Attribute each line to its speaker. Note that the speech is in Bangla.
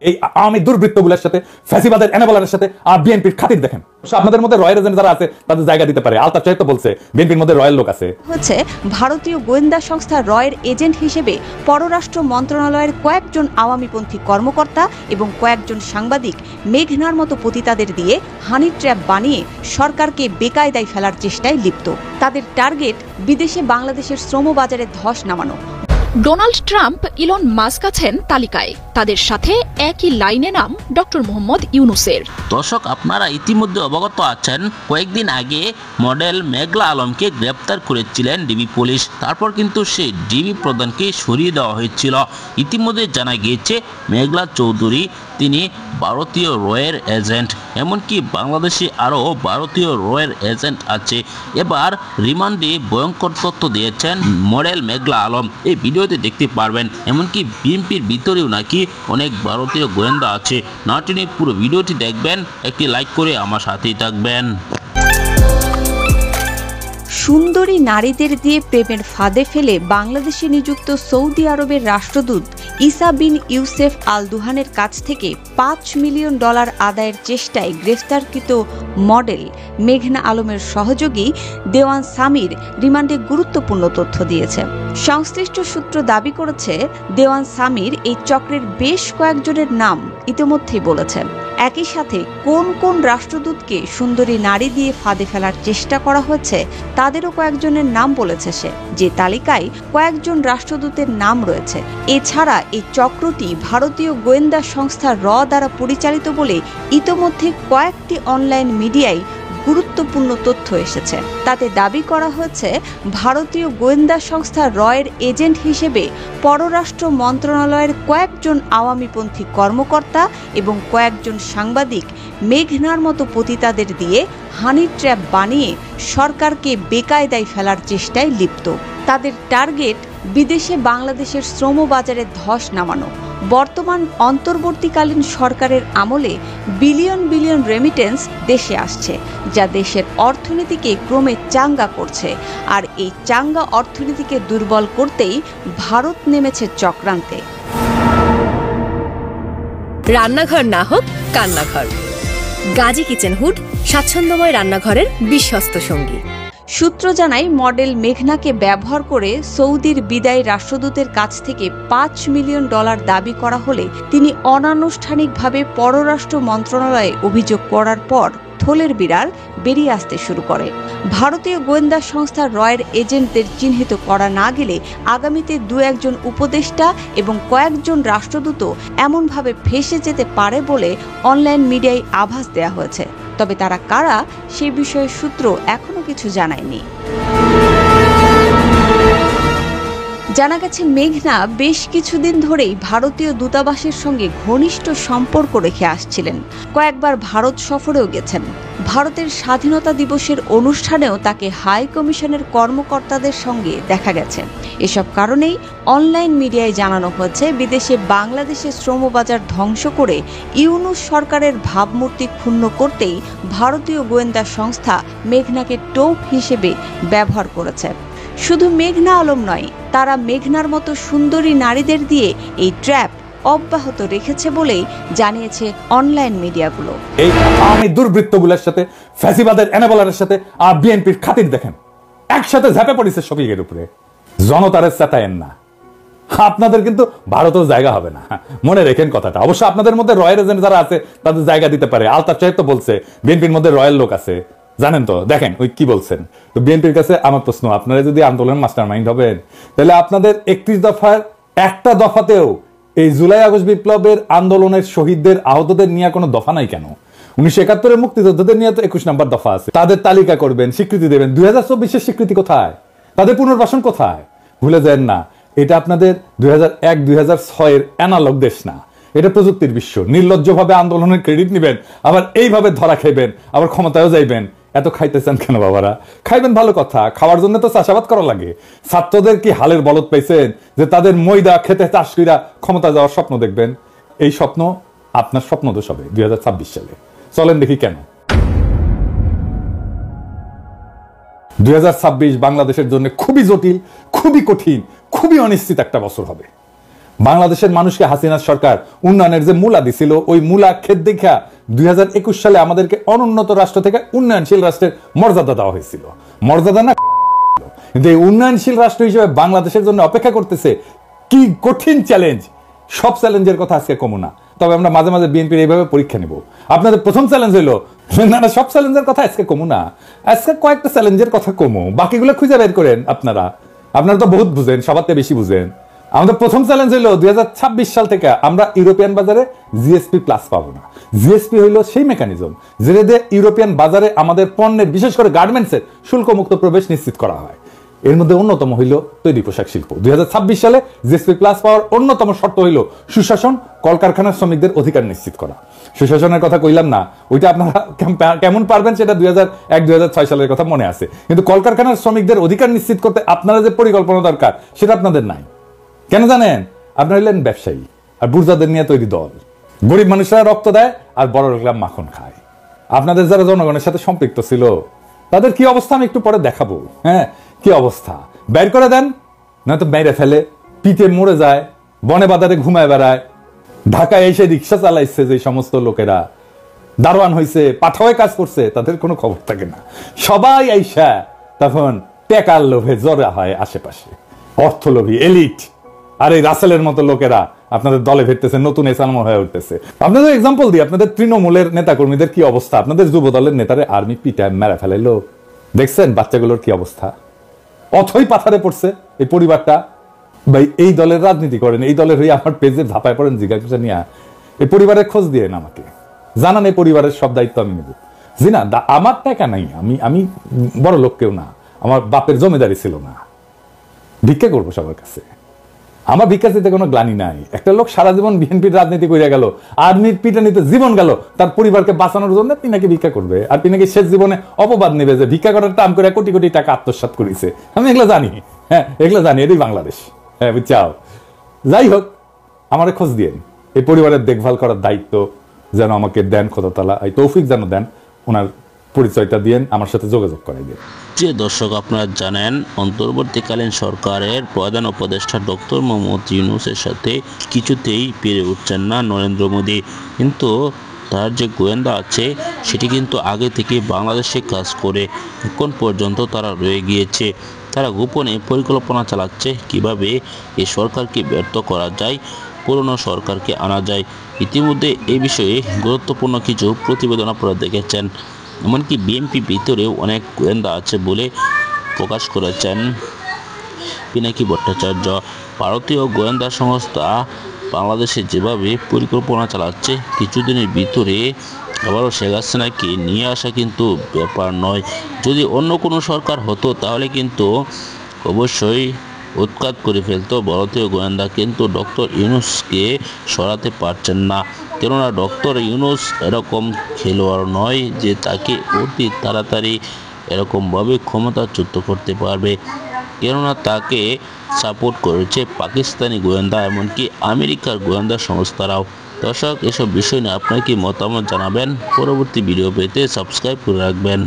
Speaker 1: এই আওয়ামী দুর্বৃত্তগুলোর সাথে ফ্যাসিবাদের এনাবলারের সাথে বিএনপির খাতির দেখেন। আপনাদের মধ্যে রয়্যাল এজেন্ট যারা আছে তাদের জায়গা দিতে পারে। আলতাফ সাহেব তো বলছে বিএনপির মধ্যে রয়্যাল লোক আছে।
Speaker 2: হচ্ছে ভারতীয় গোয়েন্দা সংস্থা রয়ের এজেন্ট হিসেবে পররাষ্ট্র মন্ত্রণালয়ের কয়েকজন আওয়ামীপন্থী কর্মকর্তা এবং কয়েকজন সাংবাদিক মেঘনার মতো পতিতাদের দিয়ে হানি ট্র্যাপ বানিয়ে সরকারকে বেকায়দায় ফেলার চেষ্টায় লিপ্ত। তাদের টার্গেট বিদেশে বাংলাদেশের শ্রমবাজারে ধস নামানো।
Speaker 3: ডোনাল্ড ট্রাম্প, ইলন মাস্ক আছেন তালিকায়। তাদের সাথে একই লাইনে নাম ডক্টর মোহাম্মদ ইউনূসের।
Speaker 4: দর্শক, আপনারা ইতিমধ্যে অবগত আছেন কয়েকদিন আগে মডেল মেঘলা আলমকে গ্রেপ্তার করেছিলেন ডিবি পুলিশ। তারপর কিন্তু সেই ডিবি প্রধানকে সরিয়ে দেওয়া হয়েছিল। ইতিমধ্যে জানা গিয়েছে মেঘলা চৌধুরী তিনি ভারতীয় রয়ের এজেন্ট, এমনকি বাংলাদেশে আরও ভারতীয় রয়ের এজেন্ট আছে। এবার রিমান্ডে ভয়ঙ্কর তথ্য দিয়েছেন মডেল মেঘলা আলম। এই ভিডিওতে দেখতে পারবেন। এমনকি বিএনপির ভিতরেও নাকি অনেক ভারতীয় গোয়েন্দা আছে। না টেনে পুরো ভিডিওটি দেখবেন, একটি লাইক করে আমার সাথেই থাকবেন।
Speaker 2: সুন্দরী নারীদের দিয়ে প্রেমের ফাঁদে ফেলে বাংলাদেশে নিযুক্ত সৌদি আরবের রাষ্ট্রদূত ইসা বিন ইউসেফ আল দুহানের কাছ থেকে $5 মিলিয়ন আদায়ের চেষ্টায় গ্রেফতারকৃত মডেল মেঘনা আলমের সহযোগী দেওয়ান সামির রিমান্ডে গুরুত্বপূর্ণ তথ্য দিয়েছে। সংশ্লিষ্ট সূত্র দাবি করেছে দেওয়ান সামির এই চক্রের বেশ কয়েকজনের নাম ইতিমধ্যেই বলেছেন। একই সাথে কোন কোন রাষ্ট্রদূতকে সুন্দরী নারী দিয়ে ফাঁদে ফেলার চেষ্টা করা হয়েছে তাদেরও কয়েকজনের নাম বলেছে সে, যে তালিকায় কয়েকজন রাষ্ট্রদূতের নাম রয়েছে। এছাড়া এই চক্রটি ভারতীয় গোয়েন্দা সংস্থা র দ্বারা পরিচালিত বলে ইতোমধ্যে কয়েকটি অনলাইন মিডিয়ায় গুরুত্বপূর্ণ তথ্য এসেছে। তাতে দাবি করা হয়েছে ভারতীয় গোয়েন্দা সংস্থা রয়ের এজেন্ট হিসেবে পররাষ্ট্র মন্ত্রণালয়ের কয়েকজন আওয়ামীপন্থী কর্মকর্তা এবং কয়েকজন সাংবাদিক মেঘনার মতো পতিতাদের দিয়ে হানি ট্র্যাপ বানিয়ে সরকারকে বেকায়দায় ফেলার চেষ্টায় লিপ্ত। তাদের টার্গেট বিদেশে বাংলাদেশের শ্রমবাজারে ধস নামানো। বর্তমান অন্তর্বর্তীকালীন সরকারের আমলে বিলিয়ন বিলিয়ন রেমিটেন্স দেশে আসছে, যা দেশের অর্থনীতিকে ক্রমে চাঙ্গা করছে। আর এই চাঙ্গা অর্থনীতিকে দুর্বল করতেই ভারত নেমেছে চক্রান্তে।
Speaker 5: রান্নাঘর না হোক কান্নাঘর, গাজী কিচেন হুড স্বাচ্ছন্দ্যময় রান্নাঘরের বিশ্বস্ত সঙ্গী।
Speaker 2: সূত্র জানায় মডেল মেঘনাকে ব্যবহার করে সৌদির বিদায়ী রাষ্ট্রদূতের কাছ থেকে $5 মিলিয়ন দাবি করা হলে তিনি অনানুষ্ঠানিকভাবে পররাষ্ট্র মন্ত্রণালয়ে অভিযোগ করার পর থলের বিড়াল বেরিয়ে আসতে শুরু করে। ভারতীয় গোয়েন্দা সংস্থা রয়ের এজেন্টদের চিহ্নিত করা না গেলে আগামীতে দু একজন উপদেষ্টা এবং কয়েকজন রাষ্ট্রদূত এমনভাবে ফেঁসে যেতে পারে বলে অনলাইন মিডিয়ায় আভাস দেওয়া হয়েছে। তবে তারা কারা সে বিষয়ে সূত্র এখনো কিছু জানায়নি। জানা গেছে মেঘনা বেশ কিছুদিন ধরেই ভারতীয় দূতাবাসের সঙ্গে ঘনিষ্ঠ সম্পর্ক রেখে আসছিলেন। কয়েকবার ভারত সফরেও গেছেন। ভারতের স্বাধীনতা দিবসের অনুষ্ঠানেও তাকে হাই কমিশনের কর্মকর্তাদের সঙ্গে দেখা গেছে। এসব কারণেই অনলাইন মিডিয়ায় জানানো হয়েছে বিদেশে বাংলাদেশের শ্রমবাজার ধ্বংস করে ইউনূস সরকারের ভাবমূর্তি ক্ষুণ্ণ করতেই ভারতীয় গোয়েন্দা সংস্থা মেঘনাকে টোপ হিসেবে ব্যবহার করেছে। শুধু মেঘনা আলম নয়, তারা মেঘনার মতো সুন্দরী নারীদের দিয়ে এই ট্র্যাপ অব্যাহত রেখেছে বলেই জানিয়েছে অনলাইন মিডিয়াগুলো।
Speaker 1: এই আওয়ামী দুর্বৃত্তগুলোর সাথে ফ্যাসিবাদের এনাবলারের সাথে বিএনপির খাতির দেখেন। একসাথে ঝাঁপে পড়েছে শফিকের উপরে। জনতারে চেতায়েন না, আপনাদের কিন্তু ভারতেও জায়গা হবে না, মনে রেখেন কথাটা। অবশ্য আপনাদের মধ্যে রয়্যাল এজেন্ট যারা আছে তাদের জায়গা দিতে পারে। আলতাফ সাহেব তো বলছে বিএনপির মধ্যে রয়্যাল লোক আছে, জানেন তো। দেখেন ওই কি বলছেন। তো বিএনপির কাছে আমার প্রশ্ন, আপনারা যদি আন্দোলন মাস্টার মাইন্ড হবেন তাহলে আপনাদের 31 দফার একটা দফাতেও এই জুলাই আগস্ট বিপ্লবের আন্দোলনের শহীদদের আহতদের নিয়ে কোনো দফা নাই কেন? 1971-এর মুক্তিযোদ্ধাদের নিয়ে তো 21 নম্বর দফা আছে। তাদের তালিকা করবেন, স্বীকৃতি দেবেন। 2024-এর স্বীকৃতি কোথায়? তাদের পুনর্বাসন কোথায়? ভুলে যান না, এটা আপনাদের 2001-2006-এর অ্যানালগ দেশ না, এটা প্রযুক্তির বিশ্ব। নির্লজ্জভাবে আন্দোলনের ক্রেডিট নেবেন, আবার এইভাবে ধরা খাইবেন, আবার ক্ষমতায়ও যাইবেন। এত খাইতেছেন কেন বাবারা? খাইবেন ভালো কথা, খাওয়ার জন্য তো চাষাবাদ করা লাগে। ছাত্রদের কি হালের বলদ পাইছেন যে তাদের ময়দা খেতে চাষ কইরা ক্ষমতা যাওয়ার স্বপ্ন দেখবেন? এই স্বপ্ন আপনার স্বপ্ন দোষ হবে 2026 সালে। চলেন দেখি কেন। 2026 বাংলাদেশের জন্য খুবই জটিল, খুবই কঠিন, খুবই অনিশ্চিত একটা বছর হবে। বাংলাদেশের মানুষকে হাসিনা সরকার উন্নয়নের যে মূলা দিছিল ওই মূলা ক্ষেত দেখা 2021 সালে আমাদেরকে অনুন্নত রাষ্ট্র থেকে উন্নয়নশীল রাষ্ট্রের মর্যাদা দেওয়া হয়েছিল। মর্যাদা না, কিন্তু এই উন্নয়নশীল রাষ্ট্র হিসেবে বাংলাদেশের জন্য অপেক্ষা করতেছে কি কঠিন চ্যালেঞ্জ। সব চ্যালেঞ্জের কথা আজকে কমু না, তবে আমরা মাঝে মাঝে বিএনপির এইভাবে পরীক্ষা নিব। আপনাদের প্রথম চ্যালেঞ্জ হইলো না সব চ্যালেঞ্জের কথা আজকে কমু না, আজকে কয়েকটা চ্যালেঞ্জের কথা কমু, বাকিগুলো খুঁজে বের করেন। আপনারা তো বহুত বুঝেন, সবার থেকে বেশি বুঝেন। আমাদের প্রথম চ্যালেঞ্জ হইলো 2026 সাল থেকে আমরা ইউরোপিয়ান বাজারে জিএসপি প্লাস পাবো না। জিএসপি হইলো সেই মেকানিজম যেটা দিয়ে ইউরোপিয়ান বাজারে আমাদের পণ্যের, বিশেষ করে গার্মেন্টসের শুল্কমুক্ত প্রবেশ নিশ্চিত করা হয়। এর মধ্যে অন্যতম হইল তৈরি পোশাক শিল্প। 2026 সালে জিএসপি প্লাস পাওয়ার অন্যতম শর্ত হইল সুশাসন, কলকারখানার শ্রমিকদের অধিকার নিশ্চিত করা। সুশাসনের কথা কইলাম না, ওইটা আপনারা কেমন পারবেন সেটা 2001-2006 সালের কথা মনে আছে, কিন্তু কলকারখানার শ্রমিকদের অধিকার নিশ্চিত করতে আপনারা যে পরিকল্পনা দরকার সেটা আপনাদের নাই। কেন জানেন? আপনারা হইলেন ব্যবসায়ী আর বুর্জাদের নিয়ে তৈরি দল। গরিব মানুষরা রক্ত দেয় আর বড় লোকরা মাখন খায়। আপনাদের যারা জনগণের সাথে সম্পৃক্ত ছিল তাদের কি অবস্থা আমি একটু পরে দেখাবো। হ্যাঁ, কি অবস্থা, বের করে দেন, নয়তো মেরে ফেলে, পিঠে মরে যায়, বনে বাজারে ঘুমায় বেড়ায়। ঢাকায় এসে রিক্সা চালাইছে যে সমস্ত লোকেরা, দারোয়ান হয়েছে, পাঠাওয়ে কাজ করছে, তাদের কোনো খবর থাকে না। সবাই আইসা তখন টেকার লোভে জড়া হয় আশেপাশে, অর্থলোভী এলিট। আর এই রাসেলের মতো লোকেরা আপনাদের দলে ফিরতেছে, নতুন এসালমো হয়ে উঠতেছে। আপনাদের এক্সাম্পল দিই, আপনাদের তৃণমূলের নেতাকর্মীদের কি অবস্থা, আপনাদের যুব দলের নেতারে আর্মি পিটায় মেরে ফেলাইলো, দেখছেন বাচ্চাগুলোর কি অবস্থা। অথই পাথারে পড়ছে এই পরিবারটা। ভাই এই দলের রাজনীতি করেন, এই দলের হয়ে আমার পেজে ধাপায় পড়েন জিজ্ঞাসা নিয়ে, এই পরিবারের খোঁজ দিয়ে আমাকে জানান, এই পরিবারের সব দায়িত্ব আমি নেব। জি না, আমার টাকা নাই, আমি বড় লোক কেউ না, আমার বাপের জমিদারি ছিল না, ভিক্ষা করবো সবার কাছে, আমার ভিক্ষা দিতে কোনো গ্লানি নাই। একটা লোক সারা জীবন বিএনপির রাজনীতি করে গেল, আর্মির পিটানিতে জীবন গেল, তার পরিবারকে বাঁচানোর জন্য পিনাকি ভিক্ষা করবে, আর পিনাকি শেষ জীবনে অপবাদ নেবে যে ভিক্ষা করার টাম করে কোটি কোটি টাকা আত্মসাৎ করেছে। আমি এগুলো জানি, হ্যাঁ এগুলো জানি, এটাই বাংলাদেশ। হ্যাঁ বুঝছাও। যাই হোক, আমারে খোঁজ দিয়ে এই পরিবারের দেখভাল করার দায়িত্ব যেন আমাকে দেন, খোদা তাআলা এই তৌফিক যেন দেন, ওনার পরিচয়টা দিয়েন, আমার সাথে যোগাযোগ করাই দেন।
Speaker 4: যে দর্শক, আপনারা জানেন অন্তর্বর্তীকালীন সরকারের প্রধান উপদেষ্টা ডক্টর মোহাম্মদ ইউনূসের সাথে কিছুতেই পেরে উঠছেন না নরেন্দ্র মোদী, কিন্তু তার যে গোয়েন্দা আছে সেটি কিন্তু আগে থেকে বাংলাদেশে কাজ করে এখন পর্যন্ত তারা রয়ে গিয়েছে। তারা গোপনে পরিকল্পনা চালাচ্ছে কিভাবে এই সরকারকে ব্যর্থ করা যায়, পুরনো সরকারকে আনা যায়। ইতিমধ্যে এই বিষয়ে গুরুত্বপূর্ণ কিছু প্রতিবেদন আপনারা দেখেছেন, এমনকি বিএনপি ভিতরেও অনেক গোয়েন্দা আছে বলে প্রকাশ করেছেন পিনাকি ভট্টাচার্য। ভারতীয় গোয়েন্দা সংস্থা বাংলাদেশে যেভাবে পরিকল্পনা চালাচ্ছে, কিছুদিনের ভিতরে আবারও শেখ হাসিনাকে নিয়ে আসা কিন্তু ব্যাপার নয়। যদি অন্য কোনো সরকার হতো তাহলে কিন্তু অবশ্যই উৎখাত করে ফেলতো ভারতীয় গোয়েন্দা, কিন্তু ডক্টর ইউনূসকে সরাতে পারছেন না। কেননা ডক্টর ইউনূস এরকম খেলোয়াড় নয় যে তাকে অতি তাড়াতাড়ি এরকমভাবে ক্ষমতাচ্যুত করতে পারবে, কেননা তাকে সাপোর্ট করেছে পাকিস্তানি গোয়েন্দা, এমনকি আমেরিকার গোয়েন্দা সংস্থারাও। দর্শক, এসব বিষয় নিয়ে আপনার কি মতামত জানাবেন? পরবর্তী ভিডিও পেতে সাবস্ক্রাইব করে রাখবেন।